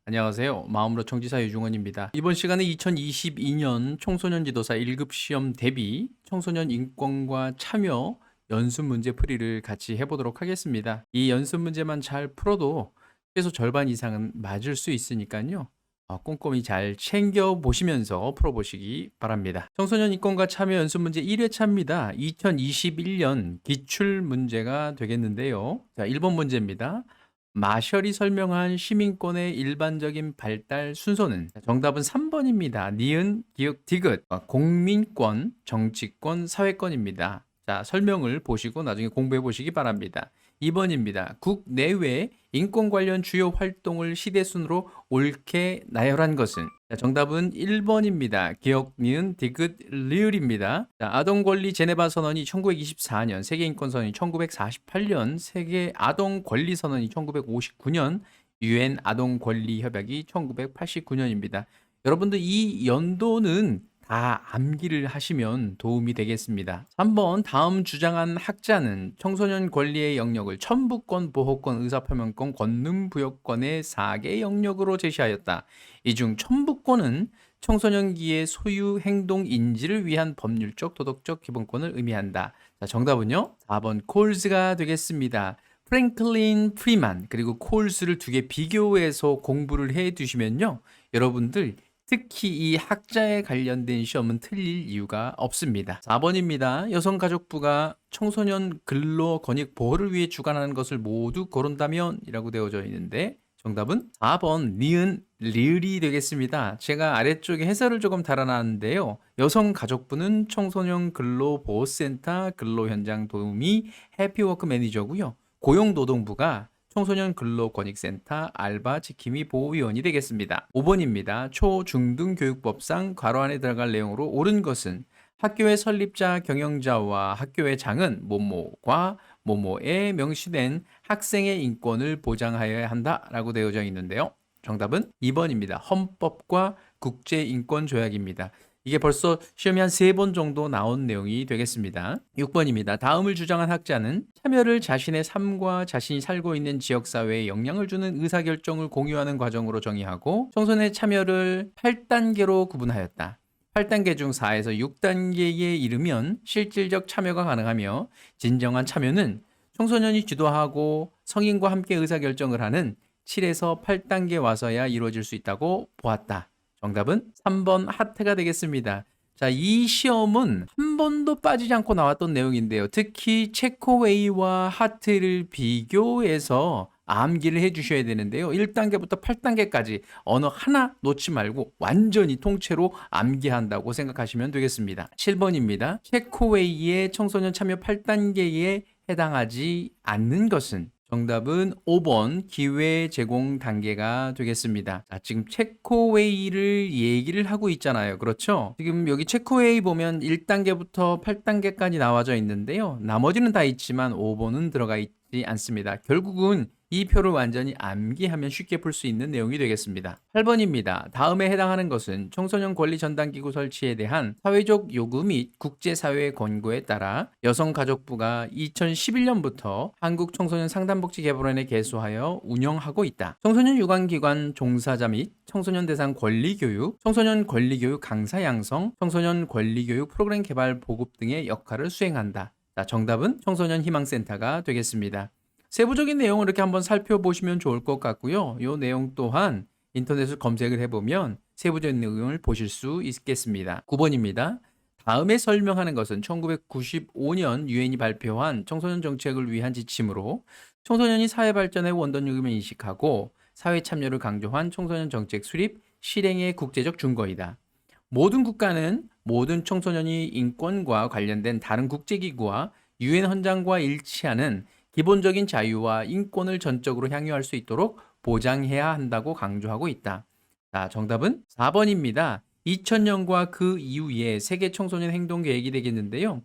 안녕하세요. 마음으로 청지사 유중원입니다. 이번 시간에 2022년 청소년 지도사 1급 시험 대비 청소년 인권과 참여 연습 문제 풀이를 같이 해보도록 하겠습니다. 이 연습 문제만 잘 풀어도 최소 절반 이상은 맞을 수 있으니까요. 꼼꼼히 잘 챙겨 보시면서 풀어보시기 바랍니다. 청소년 인권과 참여 연습 문제 1회차입니다. 2021년 기출 문제가 되겠는데요. 자, 1번 문제입니다. 마셜이 설명한 시민권의 일반적인 발달 순서는 정답은 3번입니다. 니은, 기역, 디귿. 공민권, 정치권, 사회권입니다. 자, 설명을 보시고 나중에 공부해 보시기 바랍니다. 2번입니다. 국내외 인권 관련 주요 활동을 시대순으로 옳게 나열한 것은 자, 정답은 1번입니다. 기역, 니은, 디귿, 리을입니다. 자, 아동권리 제네바 선언이 1924년, 세계인권선언이 1948년, 세계 아동권리 선언이 1959년, 유엔 아동권리협약이 1989년입니다. 여러분들 이 연도는 다 암기를 하시면 도움이 되겠습니다. 3번 다음 주장한 학자는 청소년 권리의 영역을 천부권, 보호권, 의사표명권, 권능부여권의 4개 영역으로 제시하였다. 이 중 천부권은 청소년기의 소유 행동 인지를 위한 법률적, 도덕적 기본권을 의미한다. 자, 정답은요? 4번 콜즈가 되겠습니다. 프랭클린 프리만 그리고 콜스를 두 개 비교해서 공부를 해 두시면요. 여러분들 특히 이 학자에 관련된 시험은 틀릴 이유가 없습니다. 4번입니다. 여성가족부가 청소년 근로 권익 보호를 위해 주관하는 것을 모두 고른다면 이라고 되어져 있는데 정답은 4번 니은 리을이 되겠습니다. 제가 아래쪽에 해설을 조금 달아놨는데요. 여성가족부는 청소년 근로보호센터 근로현장 도우미 해피워크 매니저고요. 고용노동부가 청소년 근로권익센터 알바 지킴이 보호위원이 되겠습니다. 5번입니다. 초, 중등 교육법상 괄호 안에 들어갈 내용으로 옳은 것은 학교의 설립자, 경영자와 학교의 장은 뭐뭐과 뭐뭐에 명시된 학생의 인권을 보장하여야 한다라고 되어져 있는데요. 정답은 2번입니다. 헌법과 국제인권조약입니다. 이게 벌써 시험이 한 3번 정도 나온 내용이 되겠습니다. 6번입니다. 다음을 주장한 학자는 참여를 자신의 삶과 자신이 살고 있는 지역사회에 영향을 주는 의사결정을 공유하는 과정으로 정의하고 청소년의 참여를 8단계로 구분하였다. 8단계 중 4에서 6단계에 이르면 실질적 참여가 가능하며 진정한 참여는 청소년이 주도하고 성인과 함께 의사결정을 하는 7에서 8단계 와서야 이루어질 수 있다고 보았다. 정답은 3번 하트가 되겠습니다. 자, 이 시험은 한 번도 빠지지 않고 나왔던 내용인데요. 특히 체코웨이와 하트를 비교해서 암기를 해 주셔야 되는데요. 1단계부터 8단계까지 언어 하나 놓지 말고 완전히 통째로 암기한다고 생각하시면 되겠습니다. 7번입니다. 체코웨이의 청소년 참여 8단계에 해당하지 않는 것은 정답은 5번 기회 제공 단계가 되겠습니다. 자, 지금 체코웨이를 얘기를 하고 있잖아요. 그렇죠? 지금 여기 체코웨이 보면 1단계부터 8단계까지 나와져 있는데요. 나머지는 다 있지만 5번은 들어가 있지 않습니다. 결국은 이 표를 완전히 암기하면 쉽게 풀 수 있는 내용이 되겠습니다. 8번입니다. 다음에 해당하는 것은 청소년 권리 전담기구 설치에 대한 사회적 요구 및 국제사회의 권고에 따라 여성가족부가 2011년부터 한국청소년 상담복지개발원에 개소하여 운영하고 있다. 청소년 유관기관 종사자 및 청소년 대상 권리교육, 청소년 권리교육 강사 양성, 청소년 권리교육 프로그램 개발 보급 등의 역할을 수행한다. 자, 정답은 청소년 희망센터가 되겠습니다. 세부적인 내용을 이렇게 한번 살펴보시면 좋을 것 같고요. 이 내용 또한 인터넷을 검색을 해보면 세부적인 내용을 보실 수 있겠습니다. 9번입니다. 다음에 설명하는 것은 1995년 유엔이 발표한 청소년 정책을 위한 지침으로 청소년이 사회 발전의 원동력임을 인식하고 사회 참여를 강조한 청소년 정책 수립, 실행의 국제적 준거이다. 모든 국가는 모든 청소년이 인권과 관련된 다른 국제기구와 유엔 헌장과 일치하는 기본적인 자유와 인권을 전적으로 향유할 수 있도록 보장해야 한다고 강조하고 있다. 자, 정답은 4번입니다. 2000년과 그 이후에 세계 청소년 행동 계획이 되겠는데요.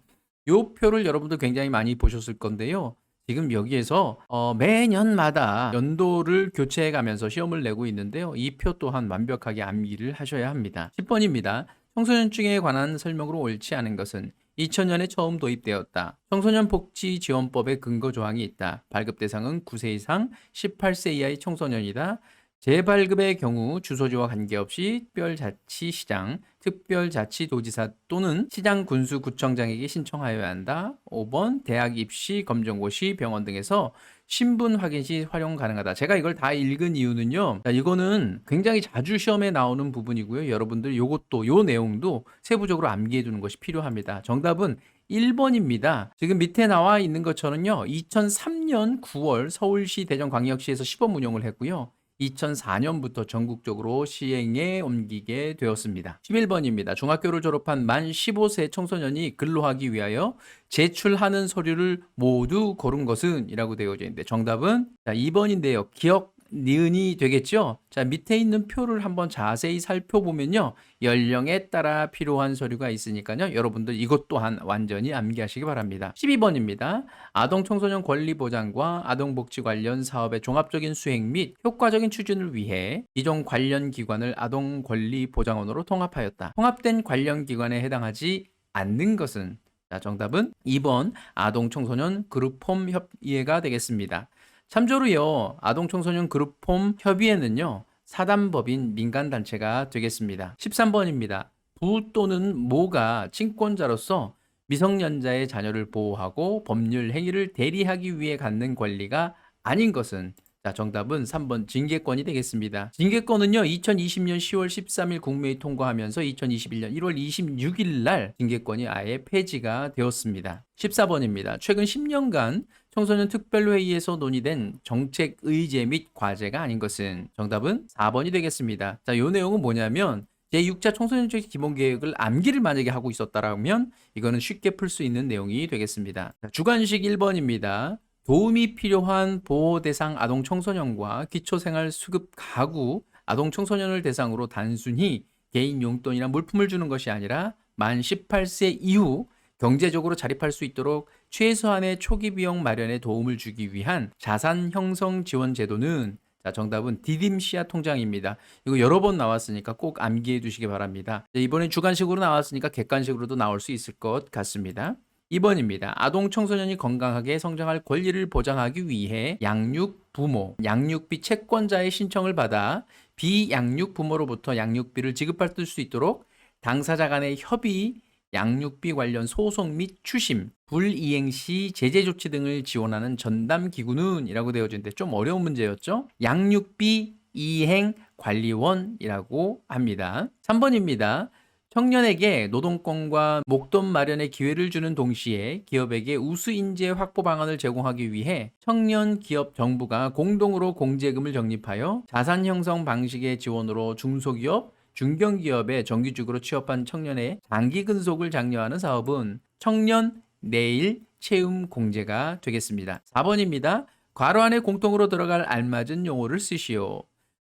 이 표를 여러분들 굉장히 많이 보셨을 건데요. 지금 여기에서 매년마다 연도를 교체해 가면서 시험을 내고 있는데요. 이 표 또한 완벽하게 암기를 하셔야 합니다. 10번입니다. 청소년증에 관한 설명으로 옳지 않은 것은 2000년에 처음 도입되었다. 청소년 복지 지원법에 근거 조항이 있다. 발급 대상은 9세 이상 18세 이하의 청소년이다. 재발급의 경우 주소지와 관계없이 특별자치시장, 특별자치도지사 또는 시장군수구청장에게 신청하여야 한다. 5번 대학 입시 검정고 시 병원 등에서 신분 확인 시 활용 가능하다. 제가 이걸 다 읽은 이유는요. 자, 이거는 굉장히 자주 시험에 나오는 부분이고요. 여러분들 요것도 요 내용도 세부적으로 암기해 두는 것이 필요합니다. 정답은 1번입니다. 지금 밑에 나와 있는 것처럼요. 2003년 9월 서울시 대전광역시에서 시범 운영을 했고요. 2004년부터 전국적으로 시행에 옮기게 되었습니다. 11번입니다. 중학교를 졸업한 만 15세 청소년이 근로하기 위하여 제출하는 서류를 모두 고른 것은 이라고 되어져 있는데 정답은 2번인데요. 기억 니은이 되겠죠? 자, 밑에 있는 표를 한번 자세히 살펴보면요. 연령에 따라 필요한 서류가 있으니까요. 여러분들 이것 또한 완전히 암기하시기 바랍니다. 12번입니다. 아동 청소년 권리 보장과 아동복지 관련 사업의 종합적인 수행 및 효과적인 추진을 위해 기존 관련 기관을 아동 권리 보장원으로 통합하였다. 통합된 관련 기관에 해당하지 않는 것은 자, 정답은 2번 아동 청소년 그룹홈 협의회가 되겠습니다. 참조로요, 아동청소년 그룹홈 협의회는요, 사단법인 민간단체가 되겠습니다. 13번입니다. 부 또는 모가 친권자로서 미성년자의 자녀를 보호하고 법률 행위를 대리하기 위해 갖는 권리가 아닌 것은 자, 정답은 3번 징계권이 되겠습니다. 징계권은요, 2020년 10월 13일 국회에 통과하면서 2021년 1월 26일 날 징계권이 아예 폐지가 되었습니다. 14번입니다. 최근 10년간 청소년 특별회의에서 논의된 정책 의제 및 과제가 아닌 것은 정답은 4번이 되겠습니다. 자, 이 내용은 뭐냐면 제6차 청소년정책 기본계획을 암기를 만약에 하고 있었다라면 이거는 쉽게 풀 수 있는 내용이 되겠습니다. 자, 주관식 1번입니다. 도움이 필요한 보호 대상 아동 청소년과 기초생활 수급 가구 아동 청소년을 대상으로 단순히 개인 용돈이나 물품을 주는 것이 아니라 만 18세 이후 경제적으로 자립할 수 있도록 최소한의 초기 비용 마련에 도움을 주기 위한 자산 형성 지원 제도는 자, 정답은 디딤시아 통장입니다. 이거 여러 번 나왔으니까 꼭 암기해 두시기 바랍니다. 이번엔 주관식으로 나왔으니까 객관식으로도 나올 수 있을 것 같습니다. 2번입니다. 아동 청소년이 건강하게 성장할 권리를 보장하기 위해 양육 부모, 양육비 채권자의 신청을 받아 비양육 부모로부터 양육비를 지급받을 수 있도록 당사자 간의 협의, 양육비 관련 소송 및 추심, 불이행 시 제재 조치 등을 지원하는 전담 기구는 이라고 되어져 있는데 좀 어려운 문제였죠? 양육비 이행 관리원이라고 합니다. 3번입니다. 청년에게 노동권과 목돈 마련의 기회를 주는 동시에 기업에게 우수 인재 확보 방안을 제공하기 위해 청년 기업 정부가 공동으로 공제금을 적립하여 자산 형성 방식의 지원으로 중소기업, 중견기업에 정규직으로 취업한 청년의 장기 근속을 장려하는 사업은 청년 내일 채움 공제가 되겠습니다. 4번입니다. 괄호 안에 공통으로 들어갈 알맞은 용어를 쓰시오.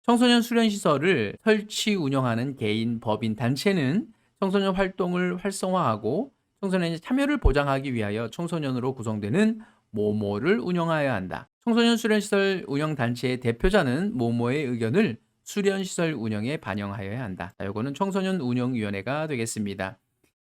청소년 수련시설을 설치 운영하는 개인, 법인, 단체는 청소년 활동을 활성화하고 청소년의 참여를 보장하기 위하여 청소년으로 구성되는 모모를 운영하여야 한다. 청소년 수련시설 운영단체의 대표자는 모모의 의견을 수련시설 운영에 반영하여야 한다. 자, 이거는 청소년 운영위원회가 되겠습니다.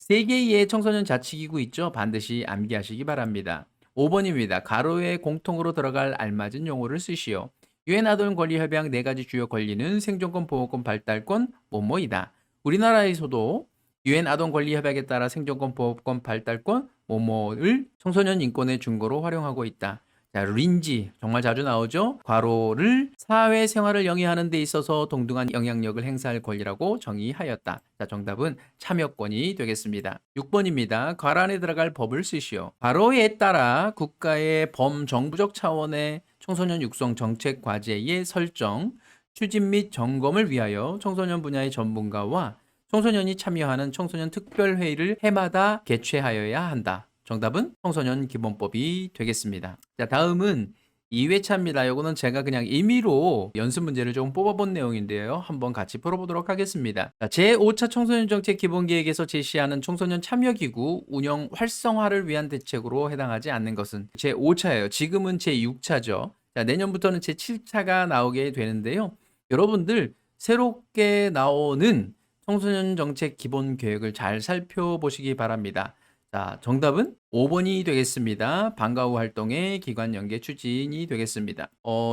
3개 이하의 청소년 자치기구 있죠? 반드시 암기하시기 바랍니다. 5번입니다. 가로에 공통으로 들어갈 알맞은 용어를 쓰시오. 유엔 아동 권리 협약 4가지 주요 권리는 생존권, 보호권, 발달권, 뭐뭐이다. 우리나라에서도 유엔 아동 권리 협약에 따라 생존권, 보호권, 발달권, 뭐뭐를 청소년 인권의 증거로 활용하고 있다. 자, 린지 정말 자주 나오죠. 괄호를 사회생활을 영위하는 데 있어서 동등한 영향력을 행사할 권리라고 정의하였다. 자, 정답은 참여권이 되겠습니다. 6번입니다. 괄호 안에 들어갈 법을 쓰시오. 괄호에 따라 국가의 범정부적 차원의 청소년 육성 정책 과제의 설정, 추진 및 점검을 위하여 청소년 분야의 전문가와 청소년이 참여하는 청소년 특별회의를 해마다 개최하여야 한다. 정답은 청소년 기본법이 되겠습니다. 자, 다음은 2회차입니다. 이거는 제가 그냥 임의로 연습 문제를 좀 뽑아본 내용인데요. 한번 같이 풀어보도록 하겠습니다. 자, 제5차 청소년 정책 기본계획에서 제시하는 청소년 참여기구 운영 활성화를 위한 대책으로 해당하지 않는 것은 제5차예요. 지금은 제6차죠. 자, 내년부터는 제7차가 나오게 되는데요. 여러분들 새롭게 나오는 청소년 정책 기본 계획을 잘 살펴보시기 바랍니다. 자, 정답은 5번이 되겠습니다. 방과 후 활동의 기관 연계 추진이 되겠습니다.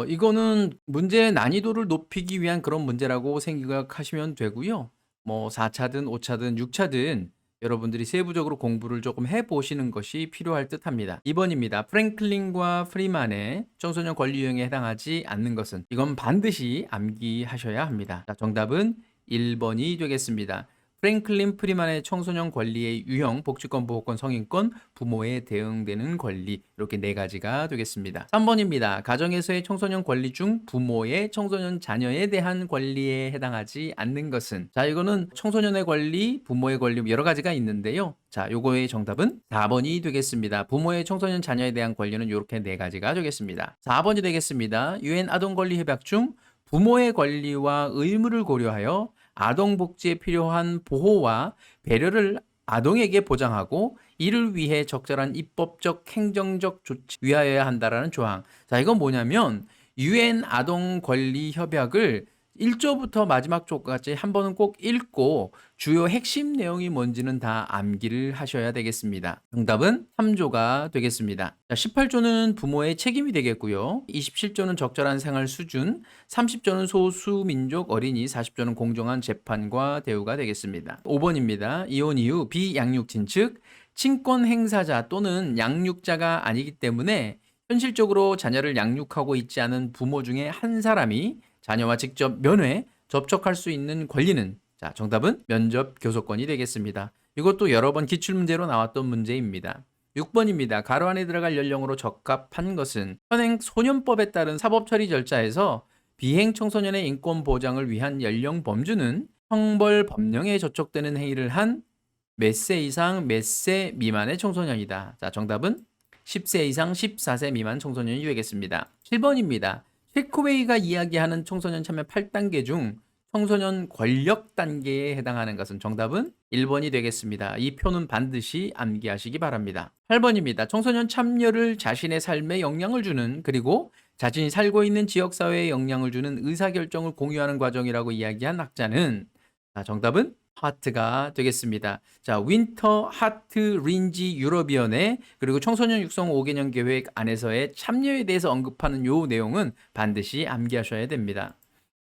이거는 문제의 난이도를 높이기 위한 그런 문제라고 생각하시면 되고요. 뭐 4차든 5차든 6차든 여러분들이 세부적으로 공부를 조금 해보시는 것이 필요할 듯합니다. 2번입니다. 프랭클린과 프리만의 청소년 권리 유형에 해당하지 않는 것은, 이건 반드시 암기하셔야 합니다. 자, 정답은 1번이 되겠습니다. 프랭클린 프리만의 청소년 권리의 유형, 복지권, 보호권, 성인권, 부모에 대응되는 권리, 이렇게 네 가지가 되겠습니다. 3번입니다. 가정에서의 청소년 권리 중 부모의 청소년 자녀에 대한 권리에 해당하지 않는 것은, 자, 이거는 청소년의 권리, 부모의 권리 여러 가지가 있는데요. 자, 요거의 정답은 4번이 되겠습니다. 부모의 청소년 자녀에 대한 권리는 이렇게 네 가지가 되겠습니다. 4번이 되겠습니다. 유엔 아동권리협약 중 부모의 권리와 의무를 고려하여 아동 복지에 필요한 보호와 배려를 아동에게 보장하고 이를 위해 적절한 입법적 행정적 조치 위하여야 한다라는 조항. 자, 이건 뭐냐면 유엔 아동 권리 협약을 1조부터 마지막 조까지 한 번은 꼭 읽고 주요 핵심 내용이 뭔지는 다 암기를 하셔야 되겠습니다. 정답은 3조가 되겠습니다. 자, 18조는 부모의 책임이 되겠고요. 27조는 적절한 생활 수준, 30조는 소수민족 어린이, 40조는 공정한 재판과 대우가 되겠습니다. 5번입니다. 이혼 이후 비양육친 즉 친권 행사자 또는 양육자가 아니기 때문에 현실적으로 자녀를 양육하고 있지 않은 부모 중에 한 사람이 자녀와 직접 면회, 접촉할 수 있는 권리는, 자, 정답은 면접 교섭권이 되겠습니다. 이것도 여러 번 기출문제로 나왔던 문제입니다. 6번입니다. 가로 안에 들어갈 연령으로 적합한 것은 현행 소년법에 따른 사법처리 절차에서 비행 청소년의 인권 보장을 위한 연령 범주는 형벌 법령에 저촉되는 행위를 한 몇 세 이상 몇 세 미만의 청소년이다. 자, 정답은 10세 이상 14세 미만 청소년이 되겠습니다. 7번입니다. 쉐코웨이가 이야기하는 청소년 참여 8단계 중 청소년 권력 단계에 해당하는 것은, 정답은 1번이 되겠습니다. 이 표는 반드시 암기하시기 바랍니다. 8번입니다. 청소년 참여를 자신의 삶에 영향을 주는, 그리고 자신이 살고 있는 지역사회에 영향을 주는 의사결정을 공유하는 과정이라고 이야기한 학자는, 자, 정답은 하트가 되겠습니다. 자, 윈터 하트 린지 유럽위원회 그리고 청소년 육성 5개년 계획 안에서의 참여에 대해서 언급하는 요 내용은 반드시 암기하셔야 됩니다.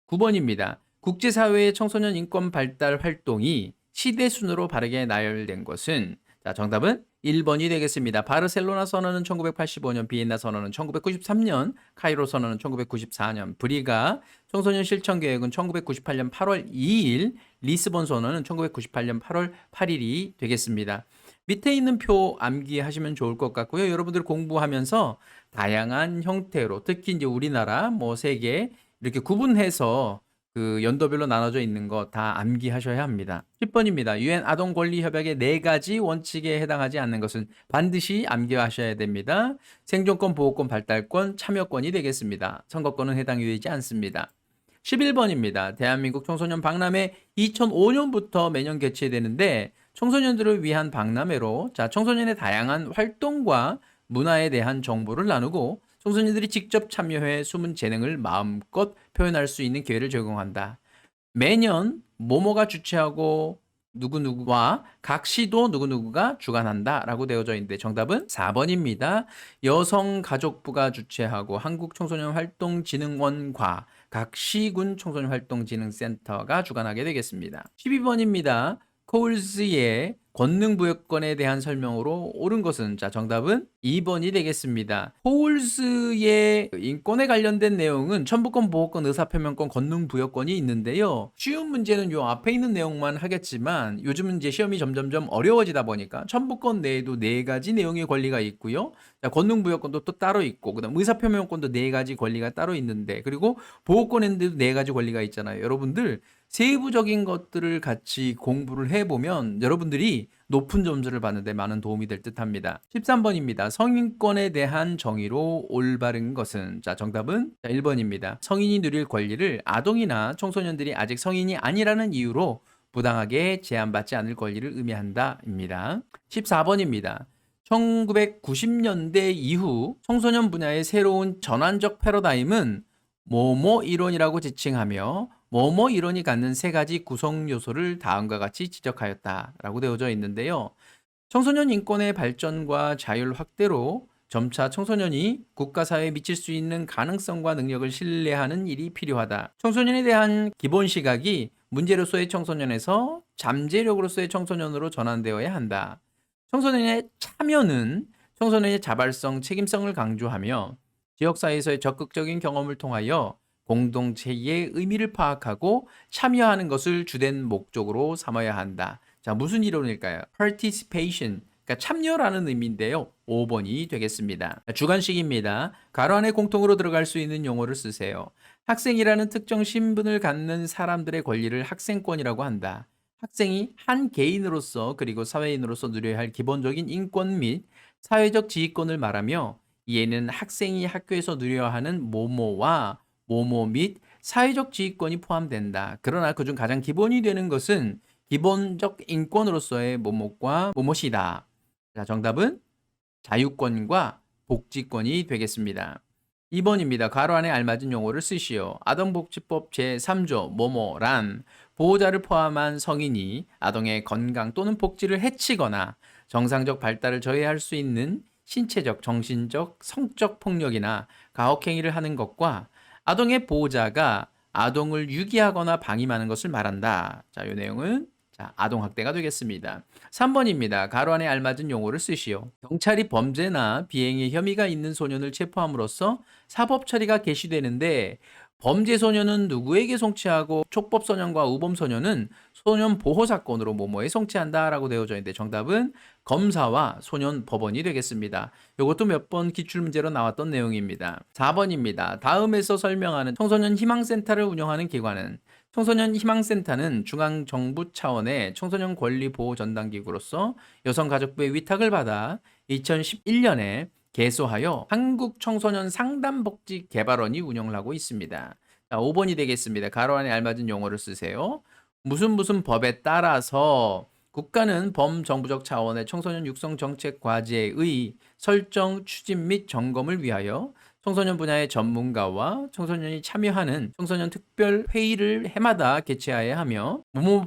9번입니다. 국제사회의 청소년 인권 발달 활동이 시대순으로 바르게 나열된 것은, 자, 정답은 1번이 되겠습니다. 바르셀로나 선언은 1985년, 비엔나 선언은 1993년, 카이로 선언은 1994년, 브리가 청소년 실천 계획은 1998년 8월 2일, 리스본 선언은 1998년 8월 8일이 되겠습니다. 밑에 있는 표 암기하시면 좋을 것 같고요. 여러분들 공부하면서 다양한 형태로, 특히 이제 우리나라, 뭐 세계 이렇게 구분해서 그 연도별로 나눠져 있는 거 다 암기하셔야 합니다. 10번입니다. 유엔 아동 권리 협약의 4가지 원칙에 해당하지 않는 것은 반드시 암기하셔야 됩니다. 생존권, 보호권, 발달권, 참여권이 되겠습니다. 선거권은 해당이 되지 않습니다. 11번입니다. 대한민국 청소년 박람회 2005년부터 매년 개최되는데 청소년들을 위한 박람회로, 자, 청소년의 다양한 활동과 문화에 대한 정보를 나누고 청소년들이 직접 참여해 숨은 재능을 마음껏 표현할 수 있는 기회를 제공한다. 매년 모모가 주최하고 누구누구와 각 시도 누구누구가 주관한다 라고 되어져 있는데, 정답은 4번입니다. 여성가족부가 주최하고 한국청소년활동진흥원과 각 시군 청소년활동진흥센터가 주관하게 되겠습니다. 12번입니다. 코울스의 권능부여권에 대한 설명으로 옳은 것은, 자, 정답은 2번이 되겠습니다. 코울스의 인권에 관련된 내용은 천부권, 보호권, 의사표명권, 권능부여권이 있는데요. 쉬운 문제는 요 앞에 있는 내용만 하겠지만 요즘은 이제 시험이 점점점 어려워지다 보니까 천부권 내에도 4가지 내용의 권리가 있고요. 자, 권능부여권도 또 따로 있고, 그다음 의사표명권도 4가지 권리가 따로 있는데, 그리고 보호권인데도 4가지 권리가 있잖아요. 여러분들 세부적인 것들을 같이 공부를 해보면 여러분들이 높은 점수를 받는 데 많은 도움이 될 듯합니다. 13번입니다. 성인권에 대한 정의로 올바른 것은, 자, 정답은 1번입니다. 성인이 누릴 권리를 아동이나 청소년들이 아직 성인이 아니라는 이유로 부당하게 제한받지 않을 권리를 의미한다입니다. 14번입니다. 1990년대 이후 청소년 분야의 새로운 전환적 패러다임은 뭐뭐 이론이라고 지칭하며 뭐뭐 이론이 갖는 3가지 구성 요소를 다음과 같이 지적하였다라고 되어져 있는데요. 청소년 인권의 발전과 자율 확대로 점차 청소년이 국가사회에 미칠 수 있는 가능성과 능력을 신뢰하는 일이 필요하다. 청소년에 대한 기본 시각이 문제로서의 청소년에서 잠재력으로서의 청소년으로 전환되어야 한다. 청소년의 참여는 청소년의 자발성, 책임성을 강조하며 지역사회에서의 적극적인 경험을 통하여 공동체의 의미를 파악하고 참여하는 것을 주된 목적으로 삼아야 한다. 자, 무슨 이론일까요? participation, 그러니까 참여라는 의미인데요. 5번이 되겠습니다. 주관식입니다. 가로 안에 공통으로 들어갈 수 있는 용어를 쓰세요. 학생이라는 특정 신분을 갖는 사람들의 권리를 학생권이라고 한다. 학생이 한 개인으로서 그리고 사회인으로서 누려야 할 기본적인 인권 및 사회적 지위권을 말하며 이에는 학생이 학교에서 누려야 하는 뭐뭐와 뭐뭐 및 사회적 지위권이 포함된다. 그러나 그중 가장 기본이 되는 것은 기본적 인권으로서의 뭐뭐과 뭐뭇이다. 자, 정답은 자유권과 복지권이 되겠습니다. 2번입니다. 가로 안에 알맞은 용어를 쓰시오. 아동복지법 제3조 뭐뭐란 보호자를 포함한 성인이 아동의 건강 또는 복지를 해치거나 정상적 발달을 저해할 수 있는 신체적, 정신적, 성적 폭력이나 가혹행위를 하는 것과 아동의 보호자가 아동을 유기하거나 방임하는 것을 말한다. 자, 이 내용은 아동학대가 되겠습니다. 3번입니다. 가로 안에 알맞은 용어를 쓰시오. 경찰이 범죄나 비행의 혐의가 있는 소년을 체포함으로써 사법 처리가 개시되는데 범죄 소년은 누구에게 송치하고 촉법 소년과 우범 소년은 소년 보호 사건으로 뭐뭐에 송치한다라고 되어져 있는데 정답은 검사와 소년 법원이 되겠습니다. 이것도 몇 번 기출문제로 나왔던 내용입니다. 4번입니다. 다음에서 설명하는 청소년 희망센터를 운영하는 기관은 청소년 희망센터는 중앙정부 차원의 청소년 권리 보호 전담기구로서 여성가족부의 위탁을 받아 2011년에 개소하여 한국청소년 상담복지개발원이 운영을 하고 있습니다. 자, 5번이 되겠습니다. 가로 안에 알맞은 용어를 쓰세요. 무슨 법에 따라서 국가는 범정부적 차원의 청소년 육성 정책 과제의 설정, 추진 및 점검을 위하여 청소년 분야의 전문가와 청소년이 참여하는 청소년 특별 회의를 해마다 개최해야 하며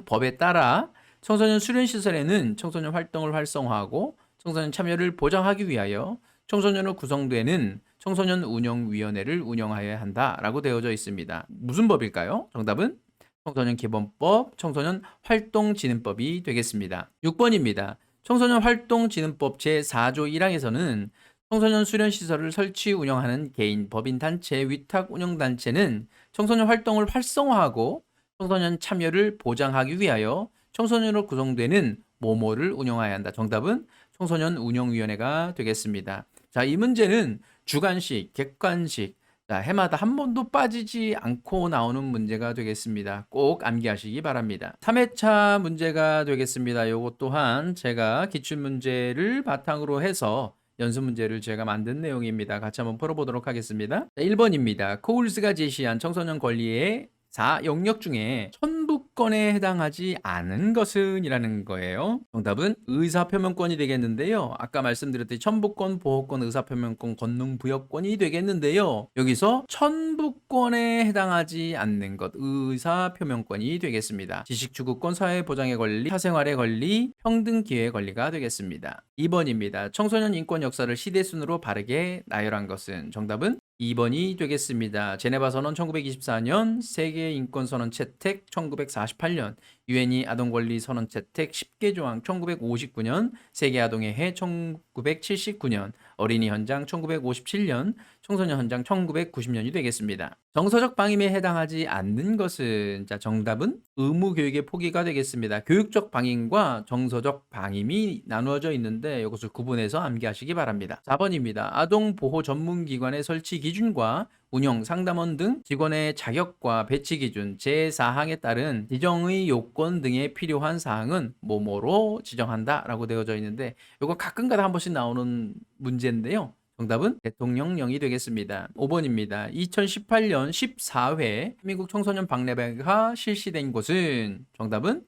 법에 따라 청소년 수련시설에는 청소년 활동을 활성화하고 청소년 참여를 보장하기 위하여 청소년으로 구성되는 청소년 운영위원회를 운영하여야 한다라고 되어져 있습니다. 무슨 법일까요? 정답은 청소년 기본법, 청소년 활동진흥법이 되겠습니다. 6번입니다. 청소년 활동진흥법 제4조 1항에서는 청소년 수련시설을 설치 운영하는 개인, 법인, 단체, 위탁 운영단체는 청소년 활동을 활성화하고 청소년 참여를 보장하기 위하여 청소년으로 구성되는 뭐뭐를 운영해야 한다. 정답은 청소년 운영위원회가 되겠습니다. 자, 이 문제는 주관식, 객관식, 자, 해마다 한 번도 빠지지 않고 나오는 문제가 되겠습니다. 꼭 암기하시기 바랍니다. 3회차 문제가 되겠습니다. 이것 또한 제가 기출문제를 바탕으로 해서 연습 문제를 제가 만든 내용입니다. 같이 한번 풀어보도록 하겠습니다. 1번입니다. 코울스가 제시한 청소년 권리의 4영역 중에 천부권에 해당하지 않은 것은 이라는 거예요. 정답은 의사표명권이 되겠는데요. 아까 말씀드렸듯이 천부권, 보호권, 의사표명권, 권능부여권이 되겠는데요. 여기서 천부권에 해당하지 않는 것, 의사표명권이 되겠습니다. 지식추구권, 사회보장의 권리, 사생활의 권리, 평등기회의 권리가 되겠습니다. 2번입니다. 청소년 인권 역사를 시대순으로 바르게 나열한 것은 정답은 2번이 되겠습니다. 제네바 선언 1924년, 세계 인권 선언 채택 1948년, 유엔이 아동 권리 선언 채택 10개 조항 1959년, 세계 아동의 해 1979년, 어린이 현장 1957년, 청소년 현장 1990년이 되겠습니다. 정서적 방임에 해당하지 않는 것은 정답은 의무 교육의 포기가 되겠습니다. 교육적 방임과 정서적 방임이 나누어져 있는데 이것을 구분해서 암기하시기 바랍니다. 4번입니다. 아동 보호 전문 기관의 설치 기준과 운영, 상담원 등 직원의 자격과 배치 기준 제4항에 따른 지정의 요건 등에 필요한 사항은 뭐뭐로 지정한다라고 되어져 있는데 이거 가끔가다 한 번씩 나오는 문제인데요. 정답은 대통령령이 되겠습니다. 5번입니다. 2018년 14회 미국 청소년 박람회가 실시된 곳은 정답은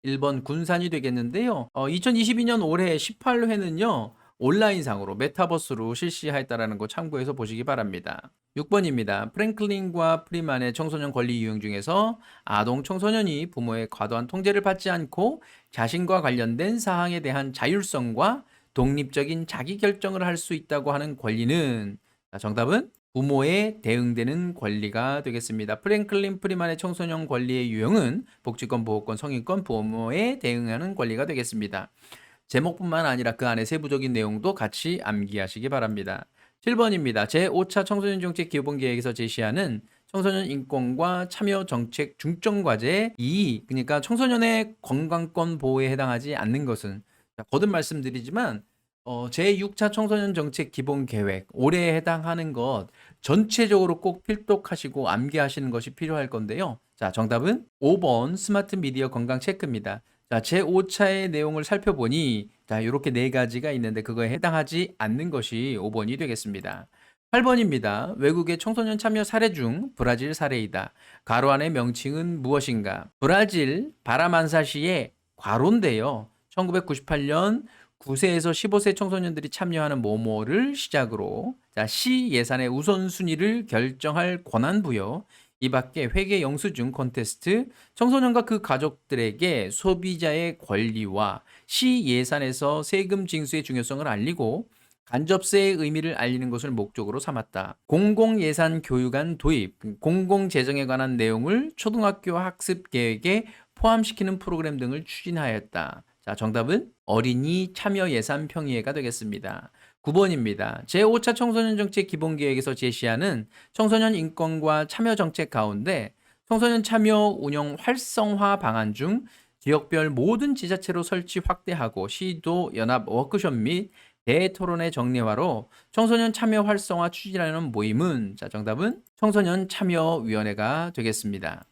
1번 군산이 되겠는데요. 2022년 올해 18회는요. 온라인상으로 메타버스로 실시하였다라는 거 참고해서 보시기 바랍니다. 6번입니다. 프랭클린과 프리만의 청소년 권리 유형 중에서 아동 청소년이 부모의 과도한 통제를 받지 않고 자신과 관련된 사항에 대한 자율성과 독립적인 자기 결정을 할 수 있다고 하는 권리는, 자, 정답은 부모에 대응되는 권리가 되겠습니다. 프랭클린 프리만의 청소년 권리의 유형은 복지권, 보호권, 성인권, 부모에 대응하는 권리가 되겠습니다. 제목뿐만 아니라 그 안에 세부적인 내용도 같이 암기하시기 바랍니다. 7번입니다. 제5차 청소년 정책 기본 계획에서 제시하는 청소년 인권과 참여 정책 중점 과제 2, 그러니까 청소년의 건강권 보호에 해당하지 않는 것은, 거듭 말씀드리지만 제6차 청소년 정책 기본 계획 올해에 해당하는 것 전체적으로 꼭 필독하시고 암기하시는 것이 필요할 건데요. 자, 정답은 5번 스마트 미디어 건강 체크입니다. 자, 제5차의 내용을 살펴보니 자, 이렇게 네 가지가 있는데 그거에 해당하지 않는 것이 5번이 되겠습니다. 8번입니다. 외국의 청소년 참여 사례 중 브라질 사례이다. 가로 안의 명칭은 무엇인가? 브라질 바라만사시의 과로인데요. 1998년 9세에서 15세 청소년들이 참여하는 모모를 시작으로 자, 시 예산의 우선순위를 결정할 권한 부여, 이 밖에 회계 영수증 콘테스트, 청소년과 그 가족들에게 소비자의 권리와 시 예산에서 세금 징수의 중요성을 알리고 간접세의 의미를 알리는 것을 목적으로 삼았다. 공공예산 교육안 도입, 공공재정에 관한 내용을 초등학교 학습 계획에 포함시키는 프로그램 등을 추진하였다. 자, 정답은 어린이 참여 예산 평의회가 되겠습니다. 9번입니다. 제5차 청소년 정책 기본 계획에서 제시하는 청소년 인권과 참여 정책 가운데 청소년 참여 운영 활성화 방안 중 지역별 모든 지자체로 설치 확대하고 시도 연합 워크숍 및 대토론회 정례화로 청소년 참여 활성화 추진하는 모임은, 자, 정답은 청소년 참여위원회가 되겠습니다.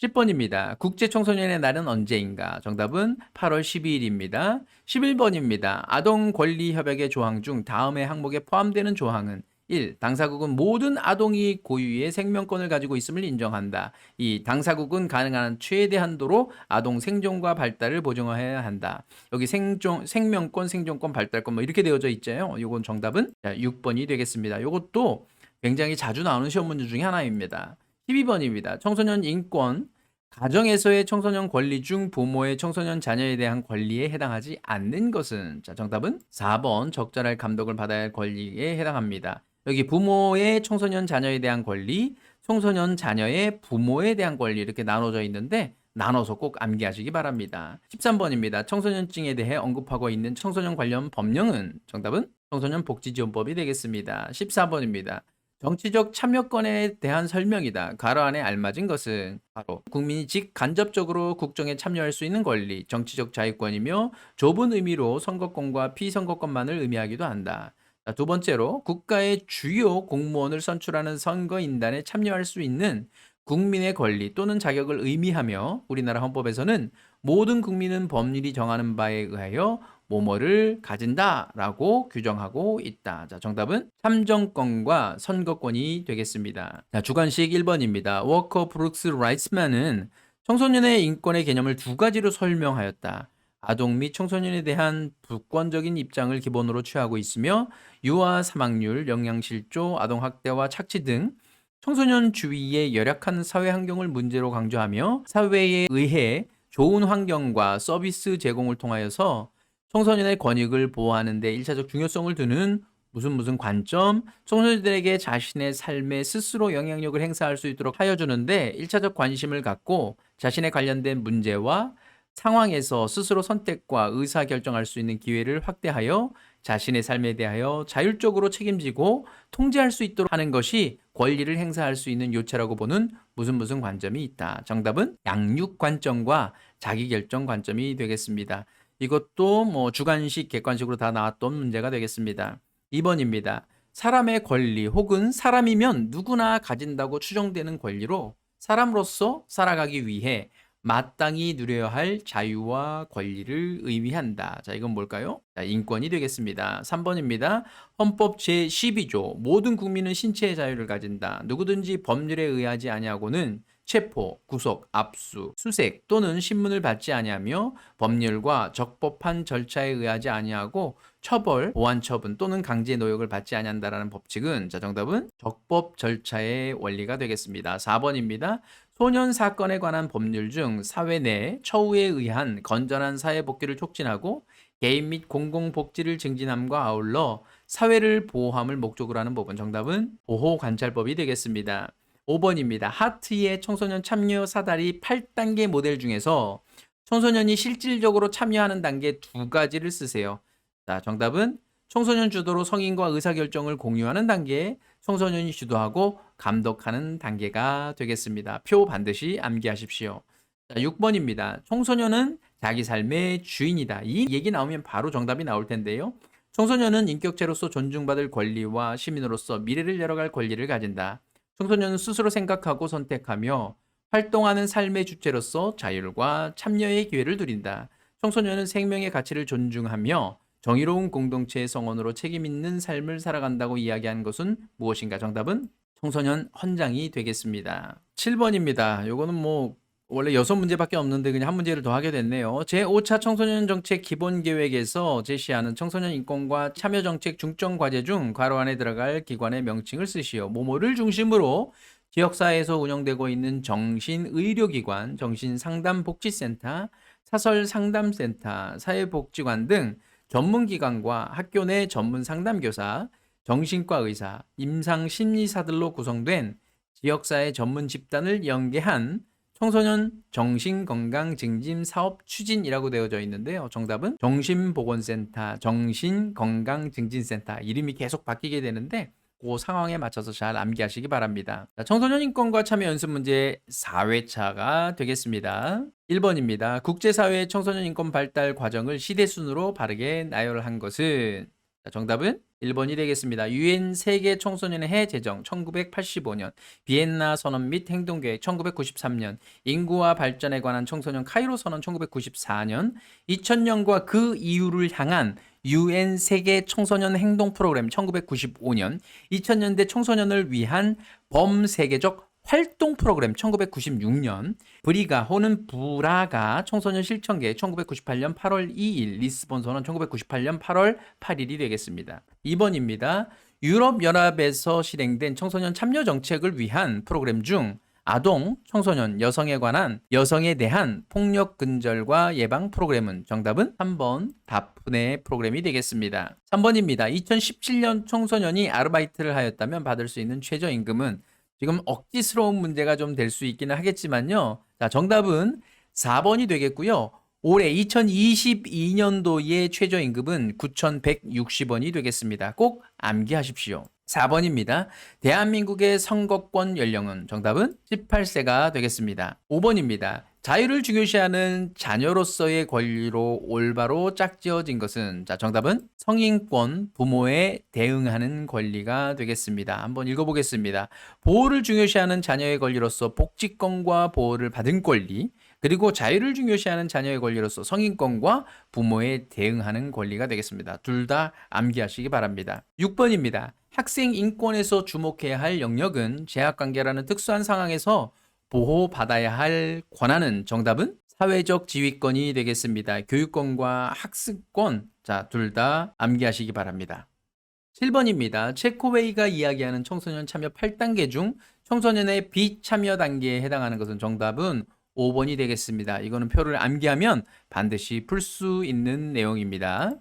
10번입니다. 국제청소년의 날은 언제인가? 정답은 8월 12일입니다. 11번입니다. 아동권리협약의 조항 중 다음의 항목에 포함되는 조항은 1. 당사국은 모든 아동이 고유의 생명권을 가지고 있음을 인정한다. 2. 당사국은 가능한 한 최대 한도로 아동 생존과 발달을 보장해야 한다. 여기 생명권, 생존권, 발달권 뭐 이렇게 되어져 있잖아요. 이건 정답은 6번이 되겠습니다. 이것도 굉장히 자주 나오는 시험 문제 중에 하나입니다. 12번입니다. 청소년 인권, 가정에서의 청소년 권리 중 부모의 청소년 자녀에 대한 권리에 해당하지 않는 것은, 자, 정답은 4번 적절할 감독을 받아야 할 권리에 해당합니다. 여기 부모의 청소년 자녀에 대한 권리, 청소년 자녀의 부모에 대한 권리 이렇게 나눠져 있는데 나눠서 꼭 암기하시기 바랍니다. 13번입니다. 청소년증에 대해 언급하고 있는 청소년 관련 법령은, 정답은 청소년 복지지원법이 되겠습니다. 14번입니다. 정치적 참여권에 대한 설명이다. 가로 안에 알맞은 것은 바로 국민이 직간접적으로 국정에 참여할 수 있는 권리, 정치적 자유권이며 좁은 의미로 선거권과 피선거권만을 의미하기도 한다. 자, 두 번째로 국가의 주요 공무원을 선출하는 선거인단에 참여할 수 있는 국민의 권리 또는 자격을 의미하며 우리나라 헌법에서는 모든 국민은 법률이 정하는 바에 의하여 뭐뭐를 가진다라고 규정하고 있다. 자, 정답은 참정권과 선거권이 되겠습니다. 자, 주관식 1번입니다. 워커 브룩스 라이츠만은 청소년의 인권의 개념을 두 가지로 설명하였다. 아동 및 청소년에 대한 주권적인 입장을 기본으로 취하고 있으며 유아 사망률, 영양실조, 아동학대와 착취 등 청소년 주위의 열악한 사회 환경을 문제로 강조하며 사회에 의해 좋은 환경과 서비스 제공을 통하여서 청소년의 권익을 보호하는 데 1차적 중요성을 두는 무슨 관점, 청소년들에게 자신의 삶에 스스로 영향력을 행사할 수 있도록 하여 주는데 1차적 관심을 갖고 자신의 관련된 문제와 상황에서 스스로 선택과 의사결정할 수 있는 기회를 확대하여 자신의 삶에 대하여 자율적으로 책임지고 통제할 수 있도록 하는 것이 권리를 행사할 수 있는 요체라고 보는 무슨 관점이 있다. 정답은 양육 관점과 자기결정 관점이 되겠습니다. 이것도 뭐 주관식, 객관식으로 다 나왔던 문제가 되겠습니다. 2번입니다. 사람의 권리 혹은 사람이면 누구나 가진다고 추정되는 권리로 사람으로서 살아가기 위해 마땅히 누려야 할 자유와 권리를 의미한다. 자, 이건 뭘까요? 자, 인권이 되겠습니다. 3번입니다. 헌법 제12조 모든 국민은 신체의 자유를 가진다. 누구든지 법률에 의하지 아니하고는 체포, 구속, 압수, 수색 또는 신문을 받지 아니하며 법률과 적법한 절차에 의하지 아니하고 처벌, 보안 처분 또는 강제 노역을 받지 아니한다라는 법칙은 자 정답은 적법 절차의 원리가 되겠습니다. 4번입니다. 소년 사건에 관한 법률 중 사회 내 처우에 의한 건전한 사회 복귀를 촉진하고 개인 및 공공복지를 증진함과 아울러 사회를 보호함을 목적으로 하는 법은 정답은 보호관찰법이 되겠습니다. 5번입니다. 하트의 청소년 참여 사다리 8단계 모델 중에서 청소년이 실질적으로 참여하는 단계 두 가지를 쓰세요. 자, 정답은 청소년 주도로 성인과 의사결정을 공유하는 단계, 청소년이 주도하고 감독하는 단계가 되겠습니다. 표 반드시 암기하십시오. 자, 6번입니다. 청소년은 자기 삶의 주인이다. 이 얘기 나오면 바로 정답이 나올 텐데요. 청소년은 인격체로서 존중받을 권리와 시민으로서 미래를 열어갈 권리를 가진다. 청소년은 스스로 생각하고 선택하며 활동하는 삶의 주체로서 자율과 참여의 기회를 누린다. 청소년은 생명의 가치를 존중하며 정의로운 공동체의 성원으로 책임 있는 삶을 살아간다고 이야기한 것은 무엇인가? 정답은 청소년 헌장이 되겠습니다. 7번입니다. 요거는 뭐 원래 6문제밖에 없는데 그냥 한 문제를 더 하게 됐네요. 제5차 청소년 정책 기본 계획에서 제시하는 청소년 인권과 참여 정책 중점 과제 중 괄호 안에 들어갈 기관의 명칭을 쓰시오. 모모를 중심으로 지역사회에서 운영되고 있는 정신의료기관, 정신상담복지센터, 사설상담센터, 사회복지관 등 전문기관과 학교 내 전문상담교사, 정신과 의사, 임상심리사들로 구성된 지역사회 전문 집단을 연계한 청소년 정신건강증진 사업 추진이라고 되어져 있는데요. 정답은 정신보건센터, 정신건강증진센터. 이름이 계속 바뀌게 되는데 그 상황에 맞춰서 잘 암기하시기 바랍니다. 자, 청소년 인권과 참여 연습 문제 4회차가 되겠습니다. 1번입니다. 국제사회의 청소년 인권 발달 과정을 시대순으로 바르게 나열한 것은 자, 정답은 1번이 되겠습니다. 유엔 세계 청소년의 해 제정 1985년, 비엔나 선언 및 행동계획 1993년, 인구와 발전에 관한 청소년 카이로 선언 1994년, 2000년과 그 이후를 향한 유엔 세계 청소년 행동 프로그램 1995년, 2000년대 청소년을 위한 범세계적 활동 프로그램 1996년, 브리가 혹은 부라가 청소년 실천계획 1998년 8월 2일, 리스본 선언 1998년 8월 8일이 되겠습니다. 2번입니다. 유럽연합에서 실행된 청소년 참여 정책을 위한 프로그램 중 아동, 청소년, 여성에 대한 폭력 근절과 예방 프로그램은 정답은 3번 다프네 프로그램이 되겠습니다. 3번입니다. 2017년 청소년이 아르바이트를 하였다면 받을 수 있는 최저임금은 지금 억지스러운 문제가 좀 될 수 있기는 하겠지만요. 자, 정답은 4번이 되겠고요. 올해 2022년도의 최저임금은 9,160원이 되겠습니다. 꼭 암기하십시오. 4번입니다. 대한민국의 선거권 연령은 정답은 18세가 되겠습니다. 5번입니다. 자유를 중요시하는 자녀로서의 권리로 올바로 짝지어진 것은 자 정답은 성인권, 부모에 대응하는 권리가 되겠습니다. 한번 읽어보겠습니다. 보호를 중요시하는 자녀의 권리로서 복지권과 보호를 받은 권리, 그리고 자유를 중요시하는 자녀의 권리로서 성인권과 부모에 대응하는 권리가 되겠습니다. 둘 다 암기하시기 바랍니다. 6번입니다. 학생 인권에서 주목해야 할 영역은 제약관계라는 특수한 상황에서 보호받아야 할 권한은 정답은 사회적 지위권이 되겠습니다. 교육권과 학습권, 자, 둘 다 암기하시기 바랍니다. 7번입니다. 체코웨이가 이야기하는 청소년 참여 8단계 중 청소년의 비참여 단계에 해당하는 것은 정답은 5번이 되겠습니다. 이거는 표를 암기하면 반드시 풀 수 있는 내용입니다.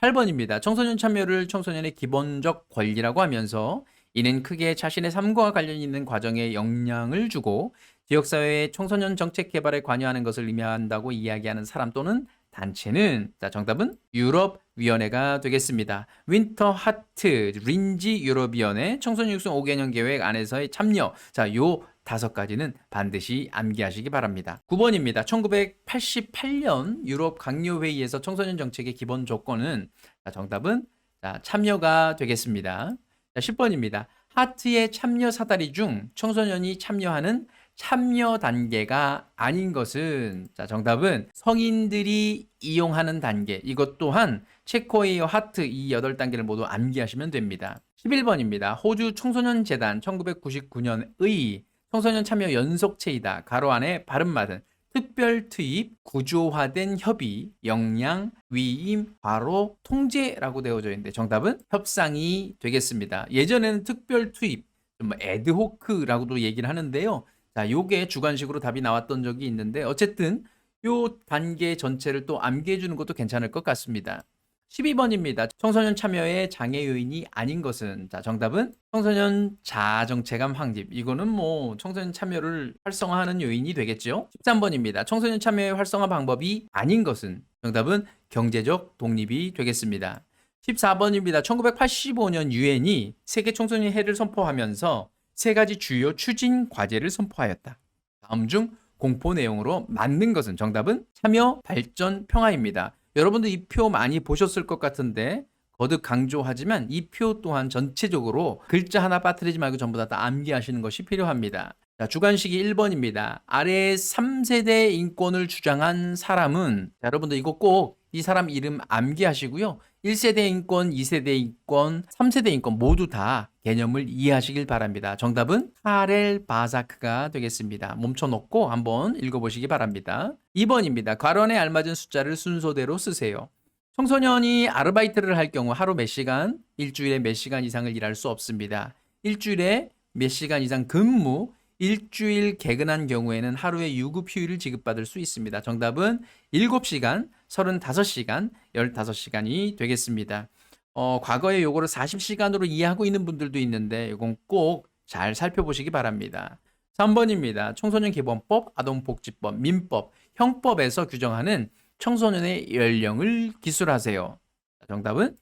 8번입니다. 청소년 참여를 청소년의 기본적 권리라고 하면서 이는 크게 자신의 삶과 관련 있는 과정에 영향을 주고 지역사회의 청소년 정책 개발에 관여하는 것을 의미한다고 이야기하는 사람 또는 단체는 자 정답은 유럽위원회가 되겠습니다. 윈터 하트 린지 유럽위원회 청소년 육성 5개년 계획 안에서의 참여 자 요 5가지는 반드시 암기하시기 바랍니다. 9번입니다. 1988년 유럽 강요회의에서 청소년 정책의 기본 조건은 자, 정답은 자, 참여가 되겠습니다. 자, 10번입니다. 하트의 참여 사다리 중 청소년이 참여하는 참여 단계가 아닌 것은 자 정답은 성인들이 이용하는 단계 이것 또한 체코웨이와 하트 이 8단계를 모두 암기하시면 됩니다. 11번입니다. 호주 청소년 재단 1999년의 청소년 참여 연속체이다. 가로 안에 발음맞은 특별 투입, 구조화된 협의, 역량, 위임, 과로, 통제라고 되어져 있는데 정답은 협상이 되겠습니다. 예전에는 특별 투입, 뭐 애드호크라고도 얘기를 하는데요. 자, 요게 주관식으로 답이 나왔던 적이 있는데 어쨌든 요 단계 전체를 또 암기해 주는 것도 괜찮을 것 같습니다. 12번입니다. 청소년 참여의 장애 요인이 아닌 것은, 자, 정답은 청소년 자정체감 확립. 이거는 뭐 청소년 참여를 활성화하는 요인이 되겠죠. 13번입니다. 청소년 참여의 활성화 방법이 아닌 것은, 정답은 경제적 독립이 되겠습니다. 14번입니다. 1985년 유엔이 세계 청소년 해를 선포하면서 세 가지 주요 추진 과제를 선포하였다. 다음 중 공포 내용으로 맞는 것은, 정답은 참여, 발전, 평화입니다. 여러분도 이 표 많이 보셨을 것 같은데 거듭 강조하지만 이 표 또한 전체적으로 글자 하나 빠뜨리지 말고 전부 다 암기하시는 것이 필요합니다. 자, 주관식이 1번입니다. 아래 3세대 인권을 주장한 사람은, 자, 여러분들 이거 꼭 이 사람 이름 암기하시고요. 1세대 인권, 2세대 인권, 3세대 인권 모두 다 개념을 이해하시길 바랍니다. 정답은 카렐 바자크가 되겠습니다. 멈춰놓고 한번 읽어보시기 바랍니다. 2번입니다. 괄원에 알맞은 숫자를 순서대로 쓰세요. 청소년이 아르바이트를 할 경우 하루 몇 시간, 일주일에 몇 시간 이상을 일할 수 없습니다. 일주일에 몇 시간 이상 근무, 일주일 개근한 경우에는 하루에 유급 휴일을 지급받을 수 있습니다. 정답은 7시간, 35시간, 15시간이 되겠습니다. 과거에 요거를 40시간으로 이해하고 있는 분들도 있는데 이건 꼭 잘 살펴보시기 바랍니다. 3번입니다. 청소년 기본법, 아동복지법, 민법, 형법에서 규정하는 청소년의 연령을 기술하세요. 정답은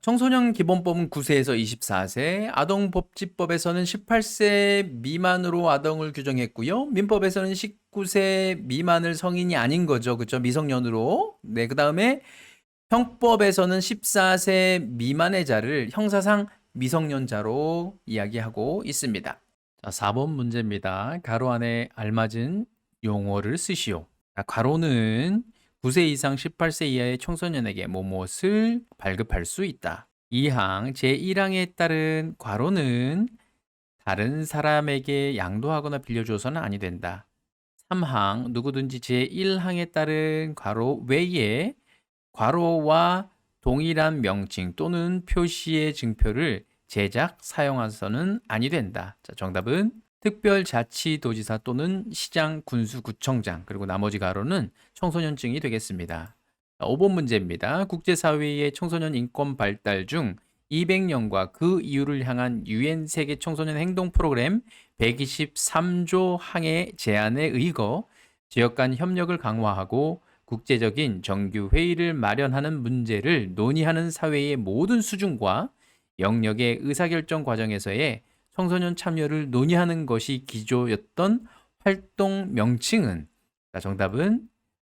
청소년 기본법은 9세에서 24세, 아동복지법에서는 18세 미만으로 아동을 규정했고요. 민법에서는 19세 미만을 성인이 아닌 거죠. 그렇죠? 미성년으로. 네, 그다음에 형법에서는 14세 미만의 자를 형사상 미성년자로 이야기하고 있습니다. 자, 4번 문제입니다. 가로 안에 알맞은 용어를 쓰시오. 자, 가로는 9세 이상 18세 이하의 청소년에게 무엇을 발급할 수 있다. 2항 제1항에 따른 괄호는 다른 사람에게 양도하거나 빌려주어서는 아니 된다. 3항 누구든지 제1항에 따른 괄호 외에 괄호와 동일한 명칭 또는 표시의 증표를 제작, 사용해서는 아니 된다. 자, 정답은 특별자치도지사 또는 시장, 군수, 구청장, 그리고 나머지 가로는 청소년증이 되겠습니다. 5번 문제입니다. 국제사회의 청소년 인권 발달 중 200년과 그 이후를 향한 유엔 세계 청소년 행동 프로그램 123조 항의 제안에 의거 지역 간 협력을 강화하고 국제적인 정규 회의를 마련하는 문제를 논의하는 사회의 모든 수준과 영역의 의사결정 과정에서의 청소년 참여를 논의하는 것이 기조였던 활동 명칭은, 정답은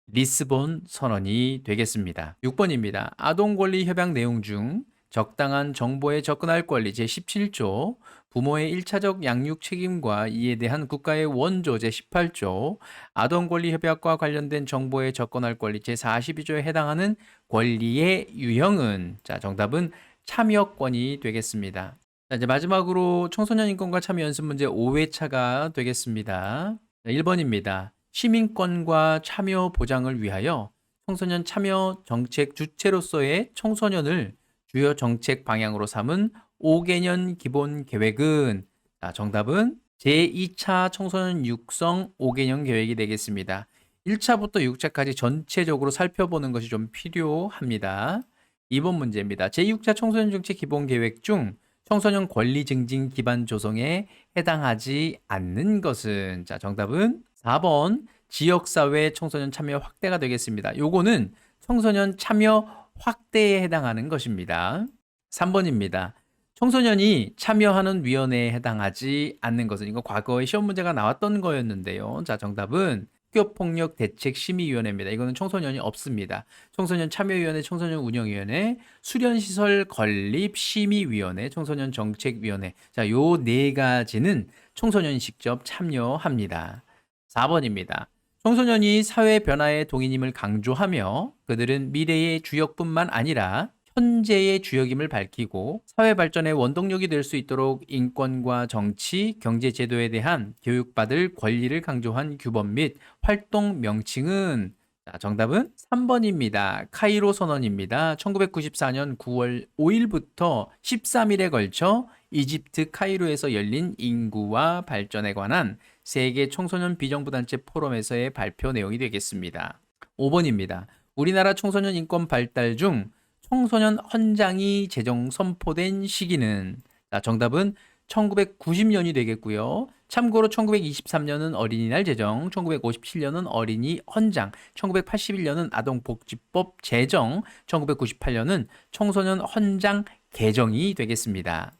리스본 선언이 되겠습니다. 6번입니다. 아동권리협약 내용 중 적당한 정보에 접근할 권리 제17조, 부모의 1차적 양육 책임과 이에 대한 국가의 원조 제18조, 아동권리협약과 관련된 정보에 접근할 권리 제42조에 해당하는 권리의 유형은, 자, 정답은 참여권이 되겠습니다. 자, 이제 마지막으로 청소년 인권과 참여 연습 문제 5회차가 되겠습니다. 1번입니다. 시민권과 참여 보장을 위하여 청소년 참여 정책 주체로서의 청소년을 주요 정책 방향으로 삼은 5개년 기본 계획은, 자, 정답은 제2차 청소년 육성 5개년 계획이 되겠습니다. 1차부터 6차까지 전체적으로 살펴보는 것이 좀 필요합니다. 2번 문제입니다. 제6차 청소년 정책 기본 계획 중 청소년 권리 증진 기반 조성에 해당하지 않는 것은, 자, 정답은 4번 지역사회 청소년 참여 확대가 되겠습니다. 요거는 청소년 참여 확대에 해당하는 것입니다. 3번입니다. 청소년이 참여하는 위원회에 해당하지 않는 것은, 이거 과거에 시험 문제가 나왔던 거였는데요. 자, 정답은 학교폭력 대책심의위원회입니다. 이거는 청소년이 없습니다. 청소년 참여위원회, 청소년 운영위원회, 수련시설 건립심의위원회, 청소년 정책위원회. 자, 요 네 가지는 청소년이 직접 참여합니다. 4번입니다. 청소년이 사회 변화의 동인임을 강조하며 그들은 미래의 주역뿐만 아니라 현재의 주역임을 밝히고 사회 발전의 원동력이 될 수 있도록 인권과 정치, 경제 제도에 대한 교육받을 권리를 강조한 규범 및 활동 명칭은 자, 정답은 3번입니다. 카이로 선언입니다. 1994년 9월 5일부터 13일에 걸쳐 이집트 카이로에서 열린 인구와 발전에 관한 세계 청소년 비정부단체 포럼에서의 발표 내용이 되겠습니다. 5번입니다. 우리나라 청소년 인권 발달 중 청소년 헌장이 제정 선포된 시기는 자, 정답은 1990년이 되겠고요. 참고로 1923년은 어린이날 제정, 1957년은 어린이 헌장, 1981년은 아동복지법 제정, 1998년은 청소년 헌장 개정이 되겠습니다.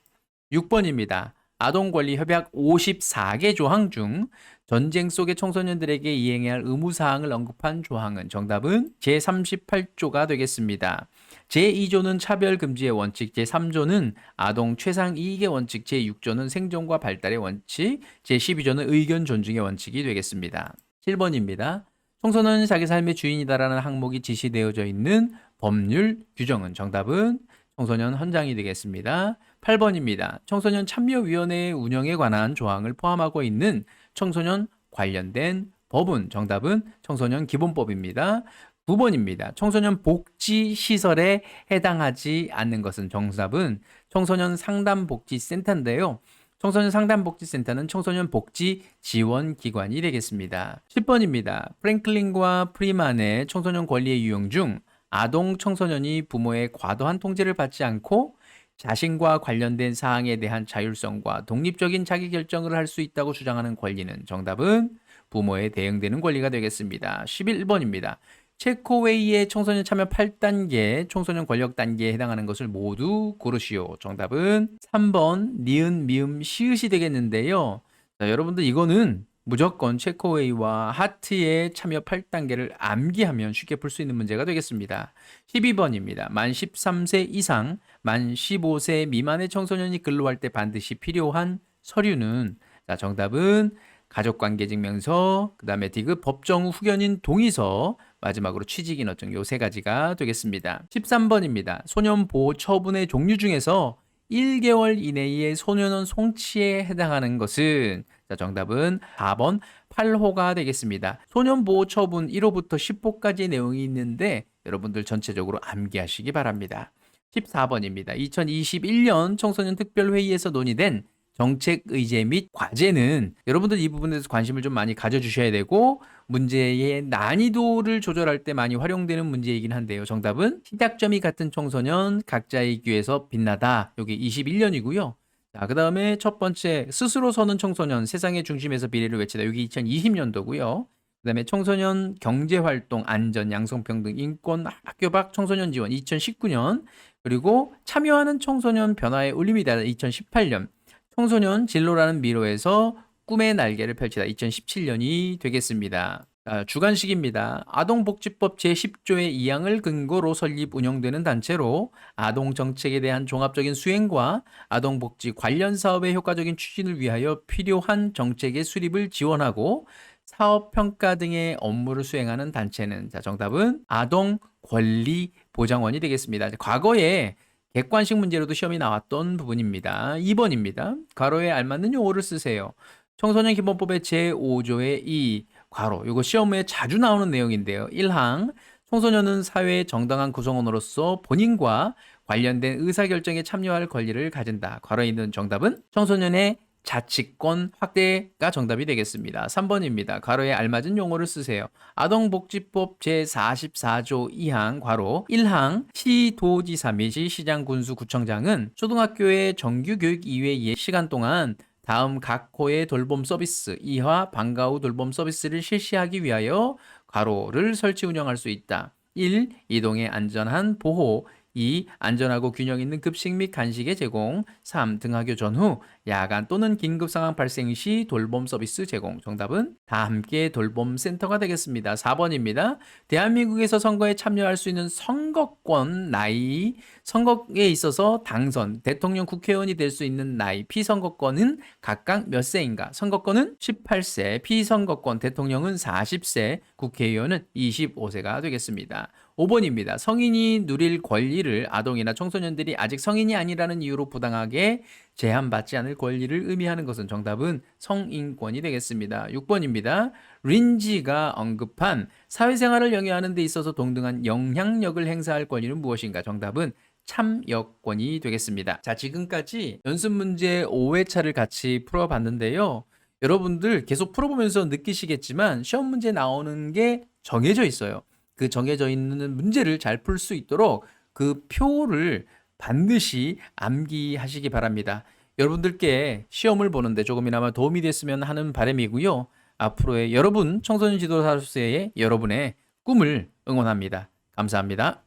6번입니다. 아동권리협약 54개 조항 중 전쟁 속의 청소년들에게 이행해야 할 의무사항을 언급한 조항은 정답은 제38조가 되겠습니다. 제2조는 차별금지의 원칙, 제3조는 아동 최상이익의 원칙, 제6조는 생존과 발달의 원칙, 제12조는 의견 존중의 원칙이 되겠습니다. 7번입니다. 청소년은 자기 삶의 주인이다라는 항목이 지시되어져 있는 법률 규정은 정답은 청소년 헌장이 되겠습니다. 8번입니다. 청소년 참여위원회 운영에 관한 조항을 포함하고 있는 청소년 관련된 법은 정답은 청소년 기본법입니다. 9번입니다. 청소년 복지시설에 해당하지 않는 것은 정답은 청소년 상담복지센터인데요. 청소년 상담복지센터는 청소년 복지 지원기관이 되겠습니다. 10번입니다. 프랭클린과 프리만의 청소년 권리의 유형 중 아동 청소년이 부모의 과도한 통제를 받지 않고 자신과 관련된 사항에 대한 자율성과 독립적인 자기결정을 할 수 있다고 주장하는 권리는 정답은 부모에 대응되는 권리가 되겠습니다. 11번입니다. 체코웨이의 청소년 참여 8단계, 청소년 권력 단계에 해당하는 것을 모두 고르시오. 정답은 3번 니은, 미음, 시읒이 되겠는데요. 자, 여러분들 이거는 무조건 체코웨이와 하트의 참여 8단계를 암기하면 쉽게 풀 수 있는 문제가 되겠습니다. 12번입니다. 만 13세 이상, 만 15세 미만의 청소년이 근로할 때 반드시 필요한 서류는 자, 정답은 가족관계증명서, 그 다음에 디귿 법정 후견인 동의서, 마지막으로 취직인허증 요 세 가지가 되겠습니다. 13번입니다. 소년 보호 처분의 종류 중에서 1개월 이내의 소년원 송치에 해당하는 것은 자, 정답은 4번 8호가 되겠습니다. 소년 보호 처분 1호부터 10호까지의 내용이 있는데 여러분들 전체적으로 암기하시기 바랍니다. 14번입니다. 2021년 청소년 특별회의에서 논의된 정책 의제 및 과제는 여러분들 이 부분에 대해서 관심을 좀 많이 가져주셔야 되고 문제의 난이도를 조절할 때 많이 활용되는 문제이긴 한데요. 정답은 시작점이 같은 청소년 각자의 귀에서 빛나다. 여기 21년이고요. 자, 그 다음에 첫 번째 스스로 서는 청소년 세상의 중심에서 비례를 외치다. 여기 2020년도고요. 그 다음에 청소년 경제활동 안전 양성평등 인권 학교 밖 청소년 지원 2019년 그리고 참여하는 청소년 변화의 울림이다 2018년 청소년 진로라는 미로에서 꿈의 날개를 펼치다 2017년이 되겠습니다. 주관식입니다. 아동복지법 제10조의 2항을 근거로 설립 운영되는 단체로 아동정책에 대한 종합적인 수행과 아동복지 관련 사업의 효과적인 추진을 위하여 필요한 정책의 수립을 지원하고 사업평가 등의 업무를 수행하는 단체는 자, 정답은 아동권리보장원이 되겠습니다. 과거에 객관식 문제로도 시험이 나왔던 부분입니다. 2번입니다. 괄호에 알맞는 용어를 쓰세요. 청소년 기본법의 제5조의 2 괄호 이거 시험에 자주 나오는 내용인데요. 1항 청소년은 사회의 정당한 구성원으로서 본인과 관련된 의사결정에 참여할 권리를 가진다. 괄호에 있는 정답은 청소년의 자치권 확대가 정답이 되겠습니다. 3번입니다. 괄호에 알맞은 용어를 쓰세요. 아동복지법 제44조 2항 괄호 1항 시도지사 및 시장군수구청장은 초등학교의 정규교육 이외의 시간 동안 다음 각 호의 돌봄 서비스 2화 방과 후 돌봄 서비스를 실시하기 위하여 괄호를 설치 운영할 수 있다. 1. 이동의 안전한 보호 2. 안전하고 균형 있는 급식 및 간식의 제공 3. 등하교 전후 야간 또는 긴급 상황 발생 시 돌봄 서비스 제공 정답은 다 함께 돌봄센터가 되겠습니다. 4번입니다. 대한민국에서 선거에 참여할 수 있는 선거권 나이 선거에 있어서 당선 대통령 국회의원이 될 수 있는 나이 피선거권은 각각 몇 세인가 선거권은 18세 피선거권 대통령은 40세 국회의원은 25세가 되겠습니다. 5번입니다. 성인이 누릴 권리를 아동이나 청소년들이 아직 성인이 아니라는 이유로 부당하게 제한받지 않을 권리를 의미하는 것은 정답은 성인권이 되겠습니다. 6번입니다. 린지가 언급한 사회생활을 영위하는 데 있어서 동등한 영향력을 행사할 권리는 무엇인가? 정답은 참여권이 되겠습니다. 자, 지금까지 연습 문제 5회차를 같이 풀어봤는데요. 여러분들 계속 풀어보면서 느끼시겠지만 시험 문제 나오는 게 정해져 있어요. 그 정해져 있는 문제를 잘 풀 수 있도록 그 표를 반드시 암기하시기 바랍니다. 여러분들께 시험을 보는데 조금이나마 도움이 됐으면 하는 바람이고요. 앞으로의 여러분 청소년 지도사로서의 여러분의 꿈을 응원합니다. 감사합니다.